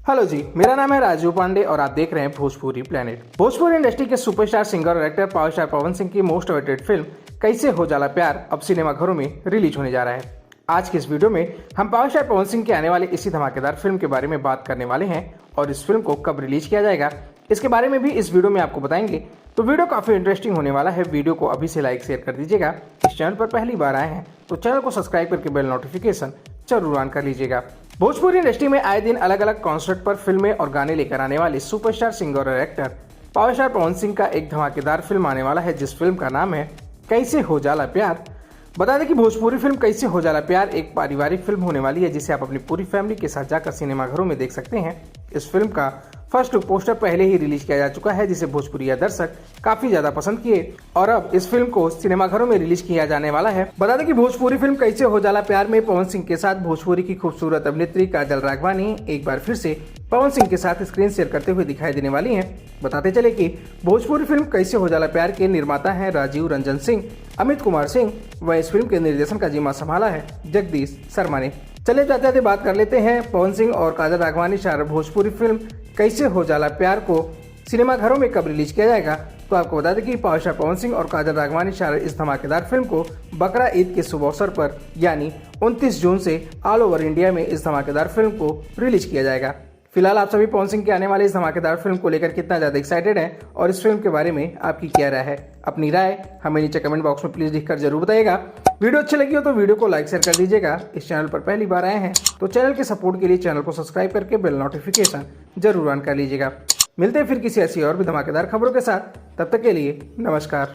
Hello जी, मेरा नाम है राजू पांडे और आप देख रहे हैं भोजपुरी प्लेनेट। भोजपुरी इंडस्ट्री के सुपरस्टार सिंगर और actor power star Pawan Singh की मोस्ट अवेटेड फिल्म कैसे हो जाला प्यार अब सिनेमाघरों में रिलीज होने जा रहा है। आज की इस वीडियो में हम पावर स्टार पवन सिंह के आने वाले इसी धमाकेदार फिल्म के बारे में बात करने वाले हैं और इस फिल्म को कब रिलीज किया जाएगा इसके बारे में भी इस वीडियो में आपको बताएंगे। तो वीडियो काफी इंटरेस्टिंग होने वाला है। वीडियो को अभी से लाइक शेयर कर दीजिएगा। इस चैनल पर पहली बार आए हैं तो चैनल को सब्सक्राइब करके बेल नोटिफिकेशन जरूर ऑन कर लीजिएगा। भोजपुरी इंडस्ट्री में आए दिन अलग अलग कॉन्सर्ट पर फिल्में और गाने लेकर आने वाले सुपरस्टार सिंगर और actor power star Pawan Singh का एक धमाकेदार फिल्म आने वाला है, जिस फिल्म का नाम है कैसे हो जाला प्यार। बता दें कि भोजपुरी फिल्म कैसे हो जाला प्यार एक पारिवारिक फिल्म होने वाली है, जिसे आप अपनी पूरी फैमिली के साथ जाकर सिनेमाघरों में देख सकते हैं। इस फिल्म का फर्स्ट लुक पोस्टर पहले ही रिलीज किया जा चुका है, जिसे भोजपुरी दर्शक काफी ज्यादा पसंद किए और अब इस फिल्म को सिनेमाघरों में रिलीज किया जाने वाला है। बता दें कि भोजपुरी फिल्म कैसे हो जाला प्यार में पवन सिंह के साथ भोजपुरी की खूबसूरत अभिनेत्री काजल राघवानी एक बार फिर से पवन सिंह के साथ स्क्रीन शेयर करते हुए दिखाई देने वाली हैं। बताते चले कि भोजपुरी फिल्म कैसे हो जाला प्यार के निर्माता हैं राजीव रंजन सिंह, अमित कुमार सिंह व इस फिल्म के निर्देशन का जिम्मा संभाला है जगदीश शर्मा ने। चले जाते बात कर लेते हैं पवन सिंह और काजल राघवानी स्टारर भोजपुरी फिल्म कैसे हो जाला प्यार को सिनेमाघरों में कब रिलीज किया जाएगा। तो आपको बता दें कि पावर स्टार पवन सिंह और काजल राघवानी स्टारर इस धमाकेदार फिल्म को बकरा ईद के शुभ अवसर पर यानी 29 जून से ऑल ओवर इंडिया में इस धमाकेदार फिल्म को रिलीज किया जाएगा। फिलहाल आप सभी पवन सिंह के आने वाले इस धमाकेदार फिल्म को लेकर कितना ज्यादा एक्साइटेड हैं और इस फिल्म के बारे में आपकी क्या राय है? अपनी राय हमें नीचे कमेंट बॉक्स में प्लीज लिखकर जरूर बताइएगा। वीडियो अच्छी लगी हो तो वीडियो को लाइक शेयर कर दीजिएगा। इस चैनल पर पहली बार आए हैं तो चैनल के सपोर्ट के लिए चैनल को सब्सक्राइब करके बेल नोटिफिकेशन जरूर ऑन कर लीजिएगा। मिलते हैं फिर किसी ऐसी और भी धमाकेदार खबरों के साथ, तब तक के लिए नमस्कार।